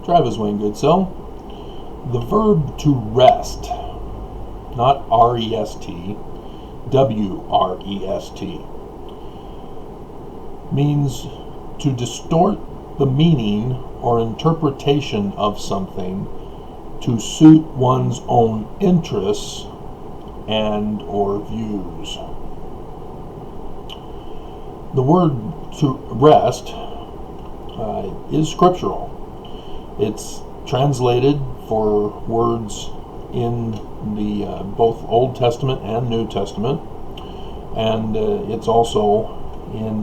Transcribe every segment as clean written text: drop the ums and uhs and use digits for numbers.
Travis Wayne Goodsell. The verb to rest, not R-E-S-T, W-R-E-S-T, means to distort the meaning or interpretation of something to suit one's own interests and or views. The word to rest is scriptural. It's translated for words in the both Old Testament and New Testament, and it's also in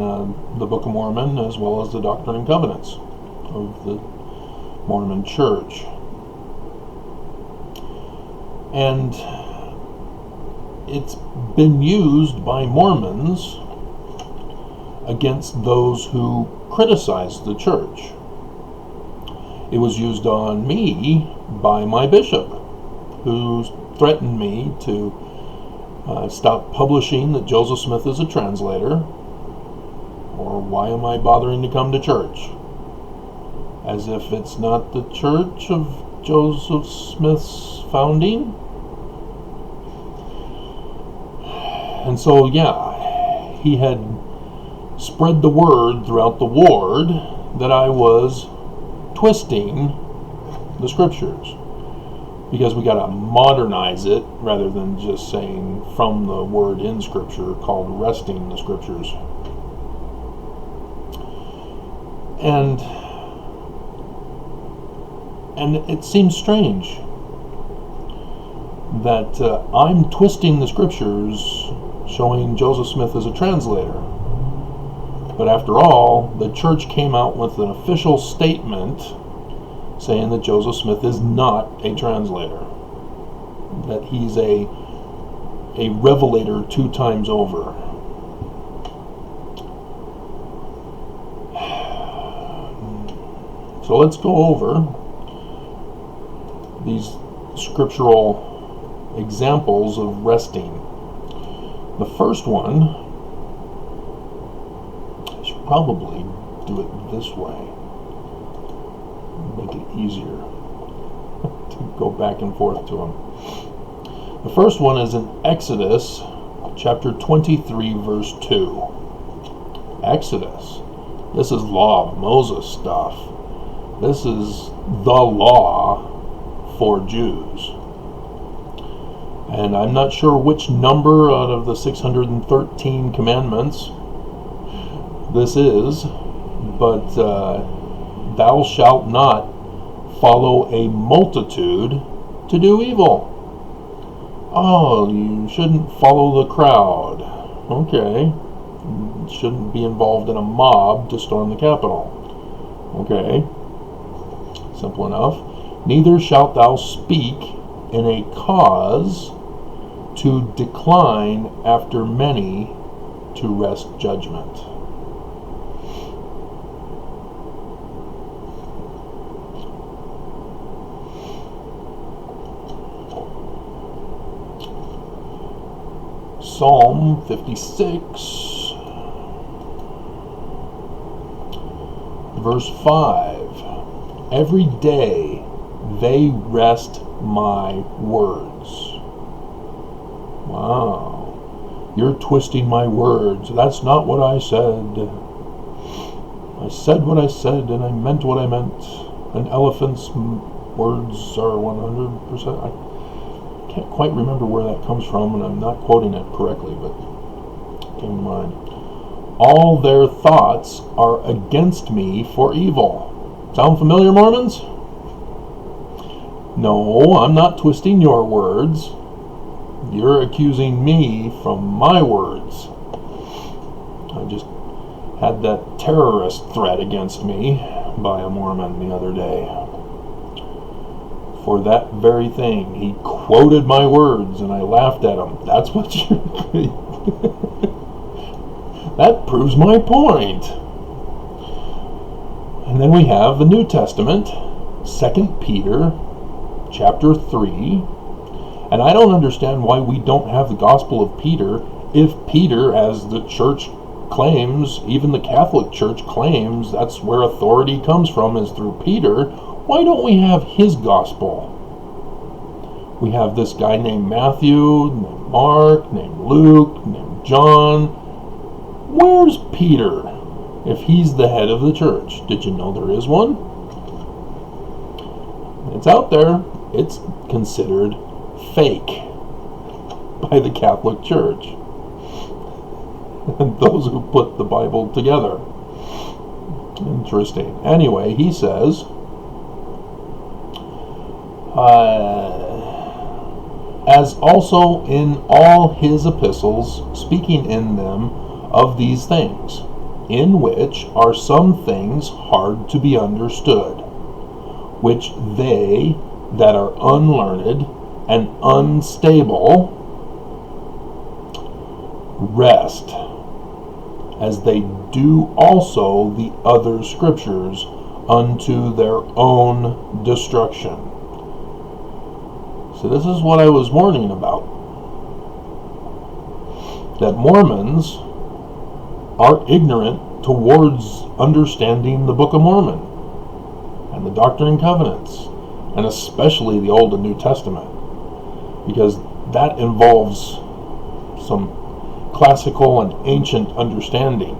the Book of Mormon, as well as the Doctrine and Covenants of the Mormon Church. And it's been used by Mormons against those who criticize the church. It was used on me by my bishop, who threatened me to stop publishing that Joseph Smith is a translator, or why am I bothering to come to church? As if it's not the church of Joseph Smith's founding. And so, yeah, he had spread the word throughout the ward that I was twisting the scriptures, because we got to modernize it rather than just saying from the word in scripture, called resting the scriptures. And it seems strange that I'm twisting the scriptures showing Joseph Smith as a translator. But after all, the church came out with an official statement saying that Joseph Smith is not a translator, that he's a revelator 2 times over. So let's go over these scriptural examples of resting. The first one, I should probably do it this way, make it easier to go back and forth to them. The first one is in Exodus chapter 23 verse 2. Exodus. This is law of Moses stuff. This is the law for Jews. And I'm not sure which number out of the 613 commandments this is, but thou shalt not follow a multitude to do evil. Oh, you shouldn't follow the crowd. Okay. You shouldn't be involved in a mob to storm the Capitol. Okay. Simple enough. Neither shalt thou speak in a cause to decline after many to wrest judgment. Psalm 56, verse 5. Every day they wrest my words. Wow. You're twisting my words. That's not what I said. I said what I said and I meant what I meant. An elephant's words are 100%. I can't quite remember where that comes from, and I'm not quoting it correctly, but it came to mind. All their thoughts are against me for evil. Sound familiar, Mormons? No, I'm not twisting your words. You're accusing me from my words. I just had that terrorist threat against me by a Mormon the other day. For that very thing, he quoted my words and I laughed at him. That's what you... That proves my point. And then we have the New Testament, 2 Peter chapter 3. And I don't understand why we don't have the Gospel of Peter if Peter, as the church claims, even the Catholic Church claims, that's where authority comes from, is through Peter. Why don't we have his gospel? We have this guy named Matthew, named Mark, named Luke, named John. Where's Peter if he's the head of the church? Did you know there is one? It's out there. It's considered fake by the Catholic Church and those who put the Bible together. Interesting. Anyway, he says, as also in all his epistles, speaking in them of these things, in which are some things hard to be understood, which they that are unlearned and unstable wrest, as they do also the other scriptures unto their own destruction. So this is what I was warning about. That Mormons are ignorant towards understanding the Book of Mormon and the Doctrine and Covenants, and especially the Old and New Testament, because that involves some classical and ancient understanding.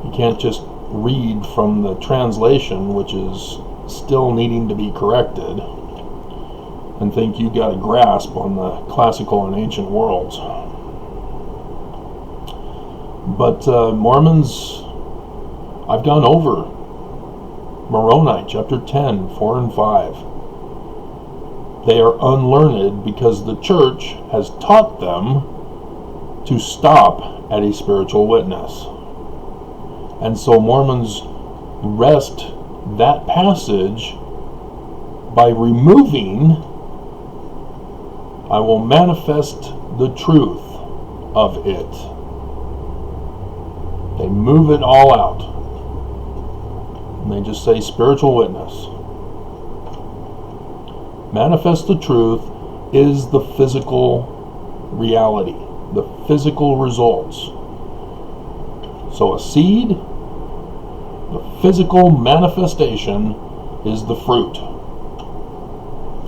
You can't just read from the translation, which is still needing to be corrected, and think you got a grasp on the classical and ancient worlds. But Mormons, I've gone over Moroni, chapter 10, 4 and 5. They are unlearned because the church has taught them to stop at a spiritual witness. And so Mormons wrest that passage by removing, I will manifest the truth of it. They move it all out. And they just say spiritual witness. Manifest the truth is the physical reality, the physical results. So a seed, the physical manifestation, is the fruit.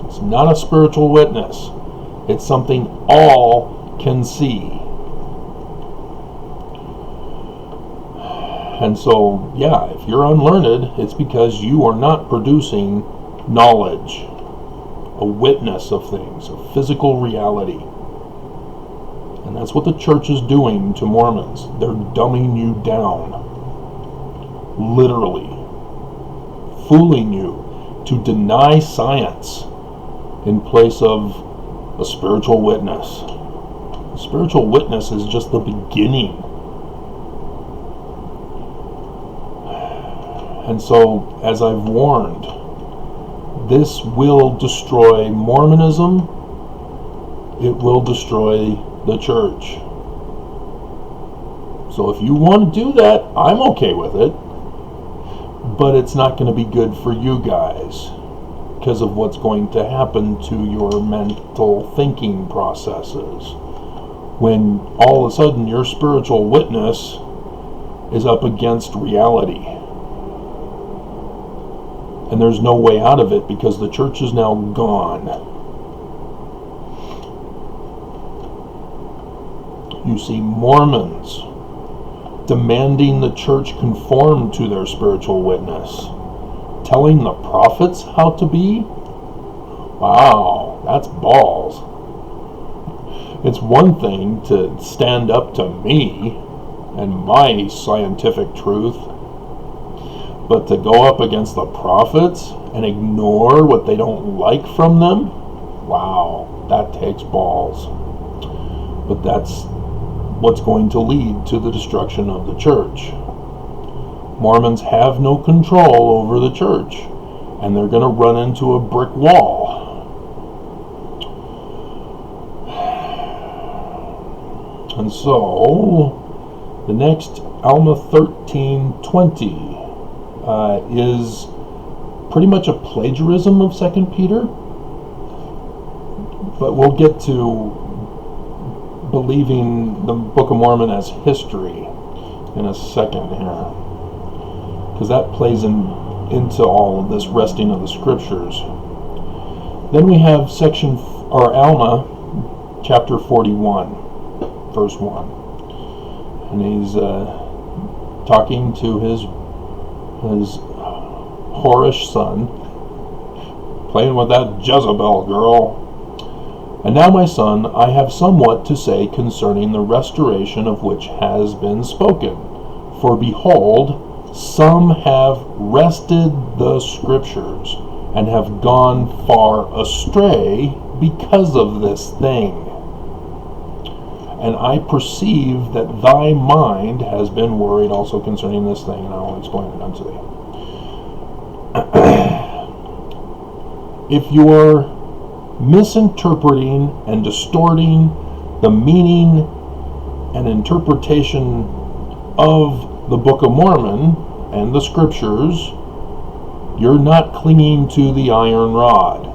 It's not a spiritual witness. It's something all can see. And so, yeah, if you're unlearned, it's because you are not producing knowledge, a witness of things, a physical reality. And that's what the church is doing to Mormons. They're dumbing you down. Literally. Fooling you to deny science in place of a spiritual witness. A spiritual witness is just the beginning. And so, as I've warned, this will destroy Mormonism. It will destroy the church. So if you want to do that, I'm okay with it. But it's not going to be good for you guys because of what's going to happen to your mental thinking processes when all of a sudden your spiritual witness is up against reality. And there's no way out of it because the church is now gone. You see Mormons demanding the church conform to their spiritual witness, telling the prophets how to be. Wow, that's balls. It's one thing to stand up to me and my scientific truth, but to go up against the prophets and ignore what they don't like from them, wow, that takes balls. But that's what's going to lead to the destruction of the church. Mormons have no control over the church, and they're going to run into a brick wall. And so, the next Alma 13:20 is pretty much a plagiarism of 2 Peter, but we'll get to believing the Book of Mormon as history in a second here, because that plays in into all of this resting of the scriptures. Then we have Alma, chapter 41, verse 1. And he's talking to his whorish son, playing with that Jezebel girl. And now, my son, I have somewhat to say concerning the restoration of which has been spoken. For behold, some have wrested the scriptures, and have gone far astray because of this thing. And I perceive that thy mind has been worried also concerning this thing, and I will explain it unto thee. If you're misinterpreting and distorting the meaning and interpretation of the Book of Mormon and the scriptures, you're not clinging to the iron rod.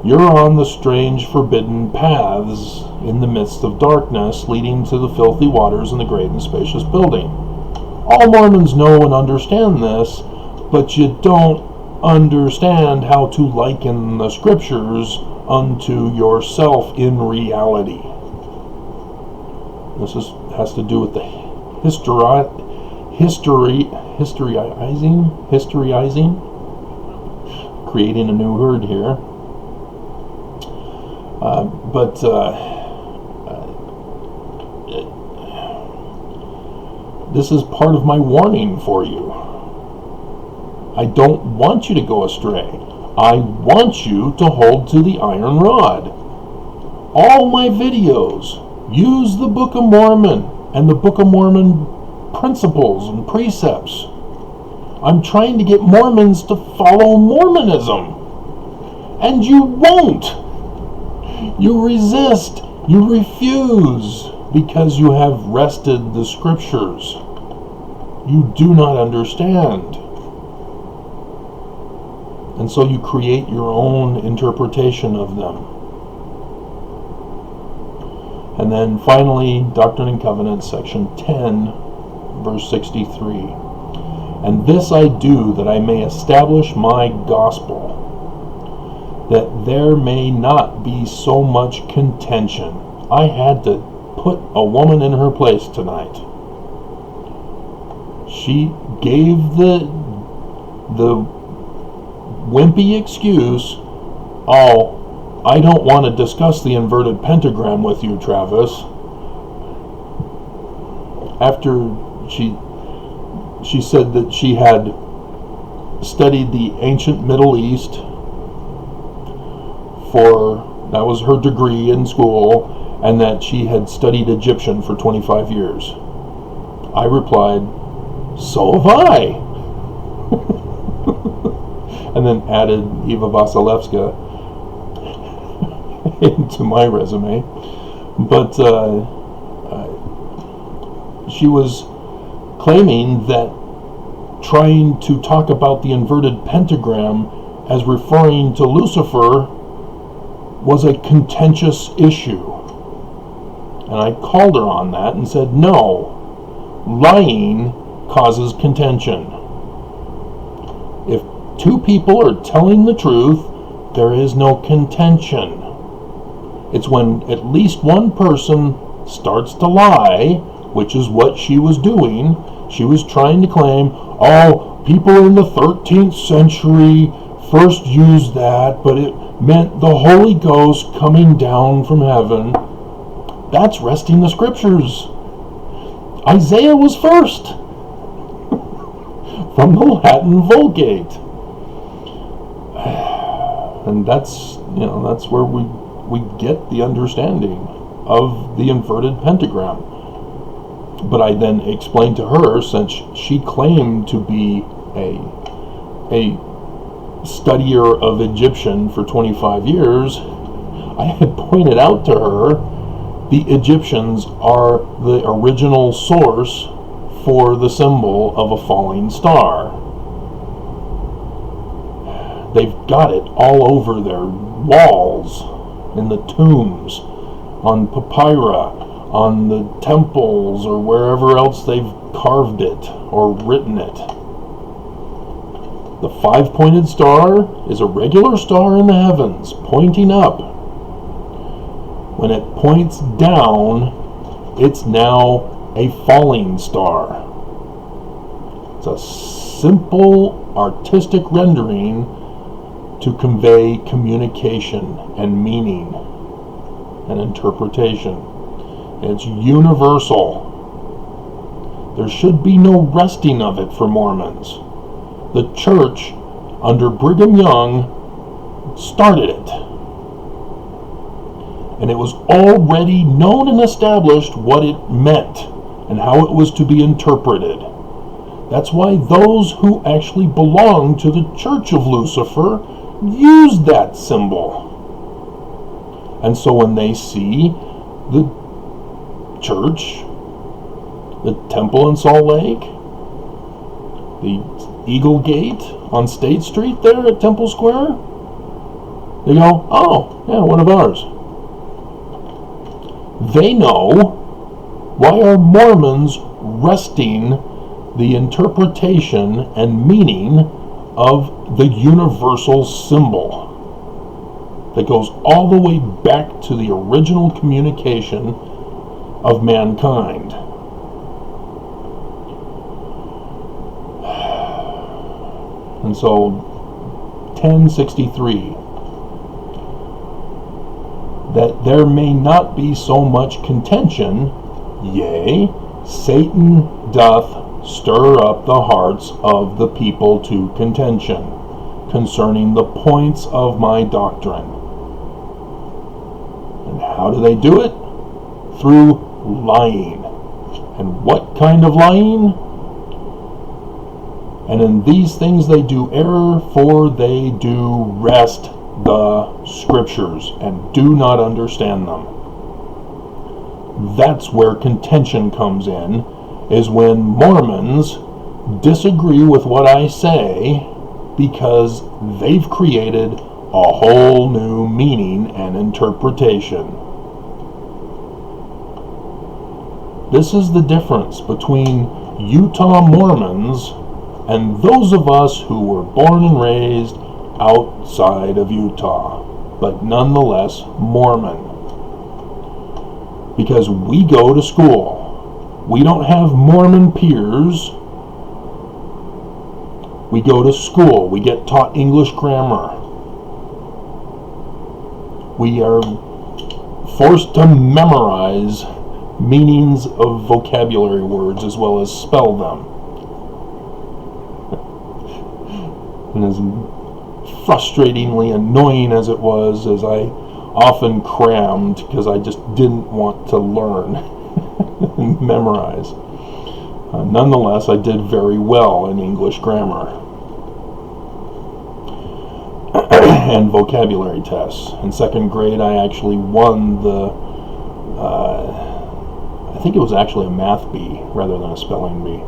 You're on the strange forbidden paths in the midst of darkness, leading to the filthy waters and the great and spacious building. All Mormons know and understand this, but you don't understand how to liken the scriptures unto yourself in reality. This has to do with the historyizing, creating a new word here. This is part of my warning for you. I don't want you to go astray. I want you to hold to the iron rod. All my videos use the Book of Mormon and the Book of Mormon principles and precepts. I'm trying to get Mormons to follow Mormonism. And you won't. You resist. You refuse because you have wrested the scriptures. You do not understand. And so you create your own interpretation of them. And then finally, Doctrine and Covenants, section 10, verse 63. And this I do, that I may establish my gospel, that there may not be so much contention. I had to put a woman in her place tonight. She gave the wimpy excuse, oh, I don't want to discuss the inverted pentagram with you, Travis. After she said that she had studied the ancient Middle East that was her degree in school, and that she had studied Egyptian for 25 years. I replied, so have I. And then added Eva Vasilevska into my resume. But she was claiming that trying to talk about the inverted pentagram as referring to Lucifer was a contentious issue. And I called her on that and said, no, lying causes contention. If two people are telling the truth, there is no contention. It's when at least one person starts to lie, which is what she was doing. She was trying to claim, oh, people in the 13th century first used that, but it meant the Holy Ghost coming down from heaven. That's wresting the scriptures. Isaiah was first from the Latin Vulgate. And that's where we get the understanding of the inverted pentagram. But I then explained to her, since she claimed to be a studier of Egyptian for 25 years, I had pointed out to her the Egyptians are the original source for the symbol of a falling star. They've got it all over their walls, in the tombs, on papyri, on the temples or wherever else they've carved it or written it. The five-pointed star is a regular star in the heavens, pointing up. When it points down, it's now a falling star. It's a simple artistic rendering to convey communication and meaning and interpretation. It's universal. There should be no wresting of it for Mormons. The church, under Brigham Young, started it. And it was already known and established what it meant and how it was to be interpreted. That's why those who actually belong to the Church of Lucifer use that symbol. And so when they see the church, the temple in Salt Lake, the Eagle Gate on State Street there at Temple Square, they go, oh, yeah, one of ours. They know, why are Mormons wresting the interpretation and meaning of the universal symbol that goes all the way back to the original communication of mankind? And so 1063, that there may not be so much contention, yea, Satan doth stir up the hearts of the people to contention concerning the points of my doctrine. And how do they do it? Through lying. And what kind of lying? And in these things they do error, for they do wrest the scriptures and do not understand them. That's where contention comes in, is when Mormons disagree with what I say because they've created a whole new meaning and interpretation. This is the difference between Utah Mormons and those of us who were born and raised outside of Utah, but nonetheless Mormon. Because we go to school. We don't have Mormon peers. We go to school. We get taught English grammar. We are forced to memorize meanings of vocabulary words as well as spell them. And as frustratingly annoying as it was, as I often crammed because I just didn't want to learn and memorize. Nonetheless, I did very well in English grammar and vocabulary tests. In second grade, I actually won the, I think it was actually a math bee rather than a spelling bee.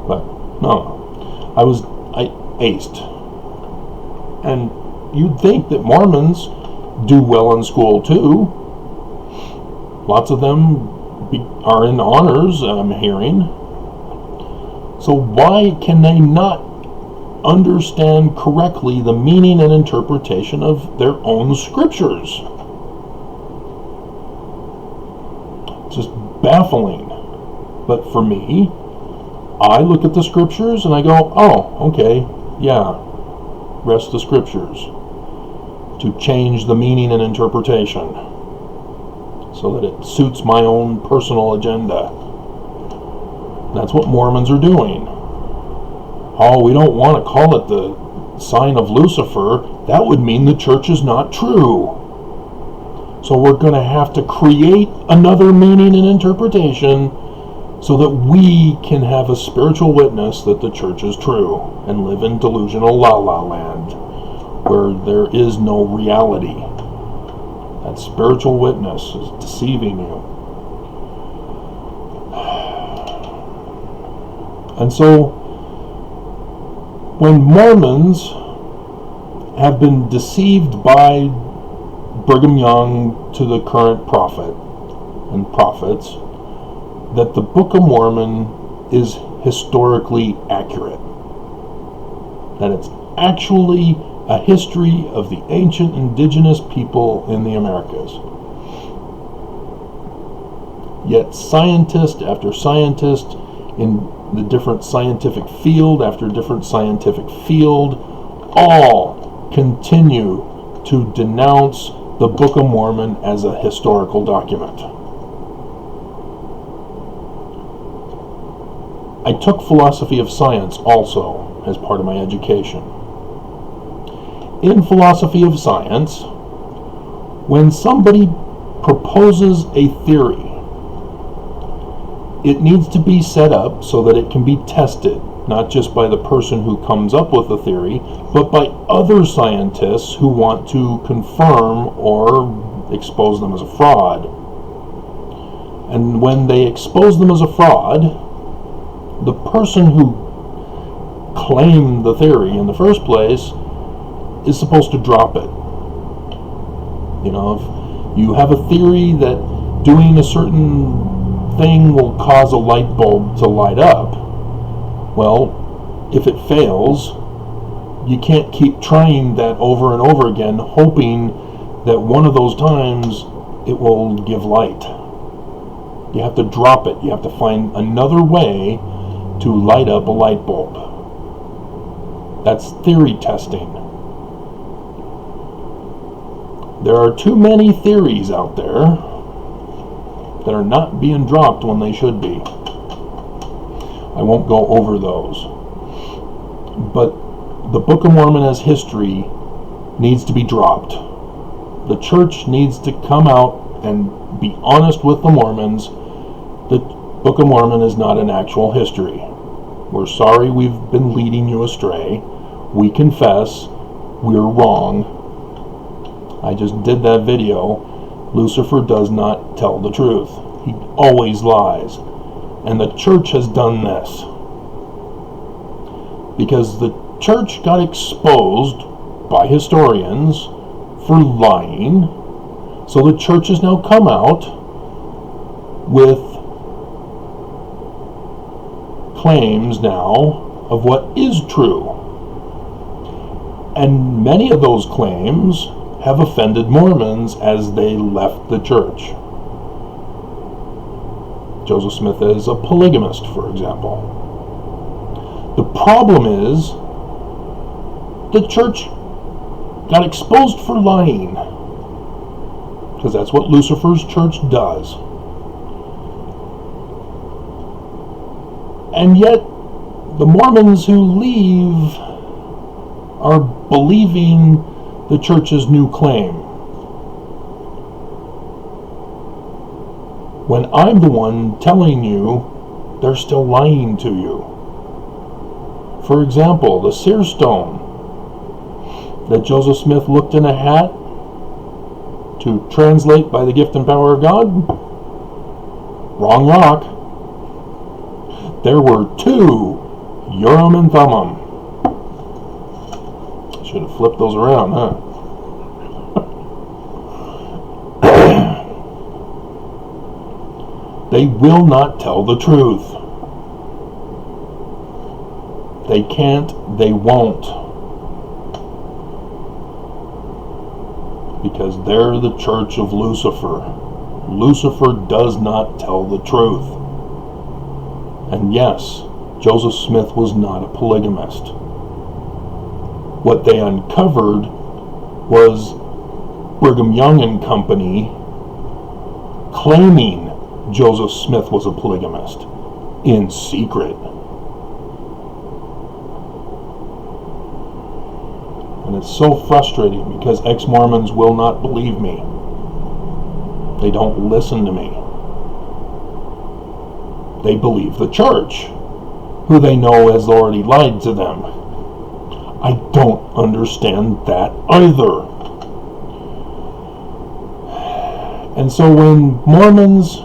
But no, I aced. And you'd think that Mormons do well in school too. Lots of them are in honors, I'm hearing. So why can they not understand correctly the meaning and interpretation of their own scriptures? It's just baffling. But for me, I look at the scriptures and I go, oh, okay, yeah, rest the scriptures, to change the meaning and interpretation so that it suits my own personal agenda. That's what Mormons are doing. Oh, we don't want to call it the sign of Lucifer. That would mean the church is not true. So we're going to have to create another meaning and interpretation so that we can have a spiritual witness that the church is true and live in delusional la-la land where there is no reality. That spiritual witness is deceiving you. And so, when Mormons have been deceived by Brigham Young to the current prophet, and prophets that the Book of Mormon is historically accurate. That it's actually a history of the ancient indigenous people in the Americas. Yet scientist after scientist in the different scientific field after different scientific field all continue to denounce the Book of Mormon as a historical document. I took philosophy of science also as part of my education. In philosophy of science, when somebody proposes a theory, it needs to be set up so that it can be tested, not just by the person who comes up with the theory, but by other scientists who want to confirm or expose them as a fraud. And when they expose them as a fraud, the person who claimed the theory in the first place is supposed to drop it. You know, if you have a theory that doing a certain thing will cause a light bulb to light up, well, if it fails, you can't keep trying that over and over again, hoping that one of those times it will give light. You have to drop it. You have to find another way to light up a light bulb. That's theory testing. There are too many theories out there that are not being dropped when they should be. I won't go over those. But the Book of Mormon as history needs to be dropped. The church needs to come out and be honest with the Mormons. The Book of Mormon is not an actual history. We're sorry we've been leading you astray. We confess we're wrong. I just did that video. Lucifer does not tell the truth. He always lies. And the church has done this. Because the church got exposed by historians for lying. So the church has now come out with claims now of what is true. And many of those claims have offended Mormons as they left the church. Joseph Smith is a polygamist, for example. The problem is the church got exposed for lying, because that's what Lucifer's church does. And yet the Mormons who leave are believing the church's new claim, when I'm the one telling you they're still lying to you. For example, the seer stone that Joseph Smith looked in a hat to translate by the gift and power of God, wrong rock. There were two, Urim and Thummim. Should have flipped those around, huh? They will not tell the truth. They can't, they won't. Because they're the church of Lucifer. Lucifer does not tell the truth. And yes, Joseph Smith was not a polygamist. What they uncovered was Brigham Young and Company claiming Joseph Smith was a polygamist in secret. And it's so frustrating because ex-Mormons will not believe me. They don't listen to me. They believe the church, who they know has already lied to them. I don't understand that either. And so when Mormons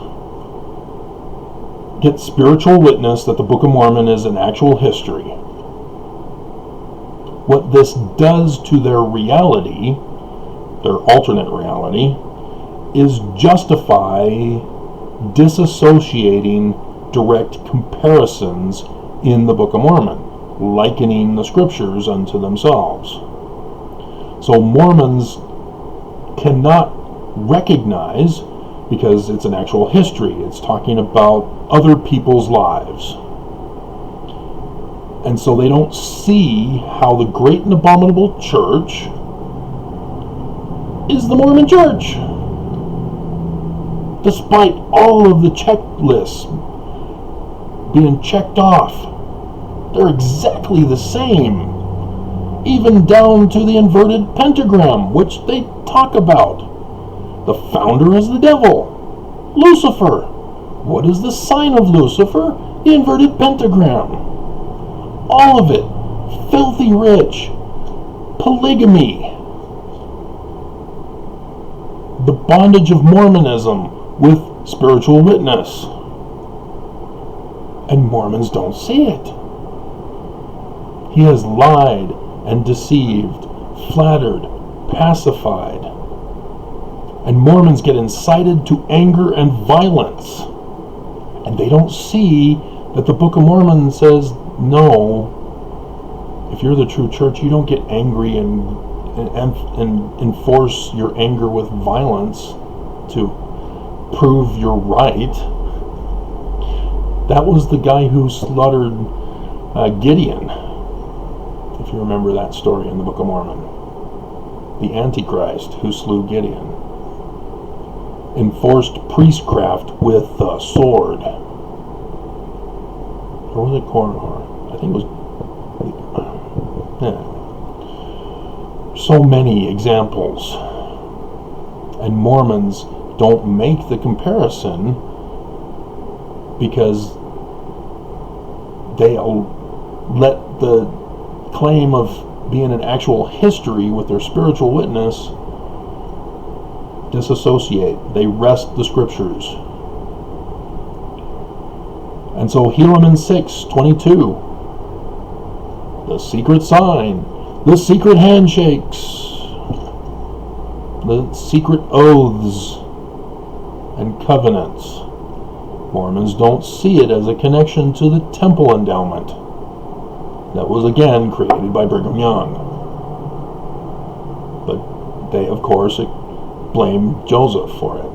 get spiritual witness that the Book of Mormon is an actual history, what this does to their reality, their alternate reality, is justify disassociating direct comparisons in the Book of Mormon, likening the scriptures unto themselves. So Mormons cannot recognize, because it's an actual history, it's talking about other people's lives. And so they don't see how the great and abominable church is the Mormon church. Despite all of the checklists being checked off, they're exactly the same. Even down to the inverted pentagram, which they talk about. The founder is the devil, Lucifer. What is the sign of Lucifer? The inverted pentagram. All of it. Filthy rich. Polygamy. The bondage of Mormonism with spiritual witness. And Mormons don't see it. He has lied and deceived, flattered, pacified. And Mormons get incited to anger and violence. And they don't see that the Book of Mormon says, no, if you're the true church, you don't get angry and enforce your anger with violence to prove you're right. That was the guy who slaughtered Gideon, if you remember that story in the Book of Mormon. The Antichrist who slew Gideon enforced priestcraft with the sword. Or was it Korihor? I think it was. Yeah. So many examples. And Mormons don't make the comparison because they'll let the claim of being an actual history with their spiritual witness disassociate. They wrest the scriptures. And so Helaman 6:22, the secret sign, the secret handshakes, the secret oaths and covenants. Mormons don't see it as a connection to the temple endowment. That was again created by Brigham Young. But they, of course, blame Joseph for it.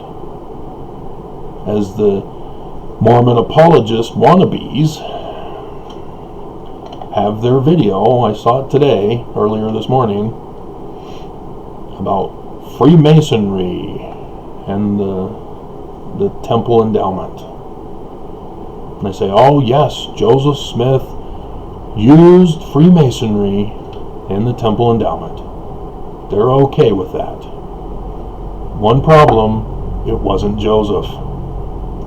As the Mormon apologist wannabes have their video, I saw it today, earlier this morning, about Freemasonry and the temple endowment. And they say, oh yes, Joseph Smith used Freemasonry in the temple endowment. They're okay with that. One problem, it wasn't Joseph.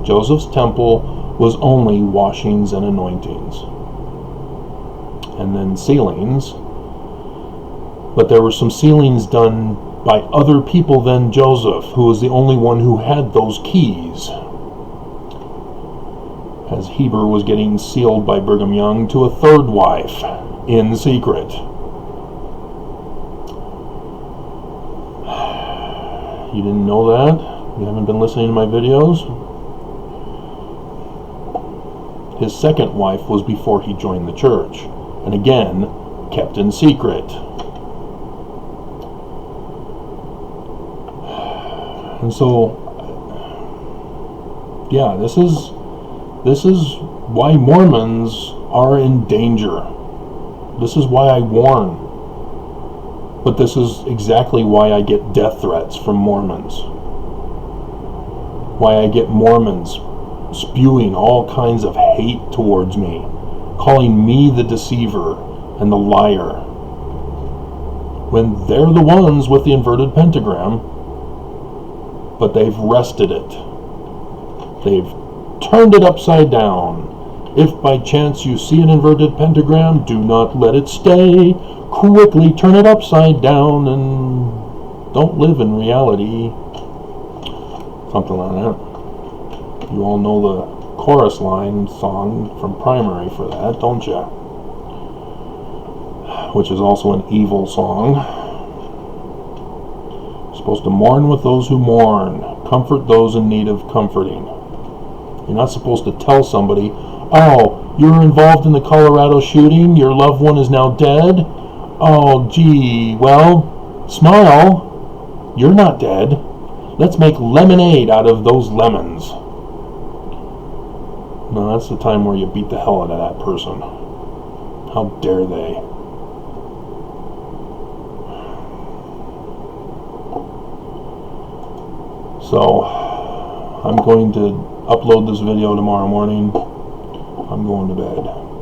Joseph's temple was only washings and anointings. And then sealings. But there were some sealings done by other people than Joseph, who was the only one who had those keys. As Heber was getting sealed by Brigham Young to a third wife in secret. You didn't know that? You haven't been listening to my videos? His second wife was before he joined the church, and again, kept in secret. And so, yeah, this is why Mormons are in danger. This is why I warn. But this is exactly why I get death threats from Mormons. Why I get Mormons spewing all kinds of hate towards me, calling me the deceiver and the liar, when they're the ones with the inverted pentagram, but they've wrested it. They've turned it upside down. If by chance you see an inverted pentagram, do not let it stay. Quickly turn it upside down and don't live in reality. Something like that. You all know the chorus line song from Primary for that, don't ya? Which is also an evil song. You're supposed to mourn with those who mourn, comfort those in need of comforting. You're not supposed to tell somebody, oh, you're involved in the Colorado shooting, your loved one is now dead. Oh, gee, well, smile, you're not dead. Let's make lemonade out of those lemons. No, that's the time where you beat the hell out of that person. How dare they? So, I'm going to upload this video tomorrow morning. I'm going to bed.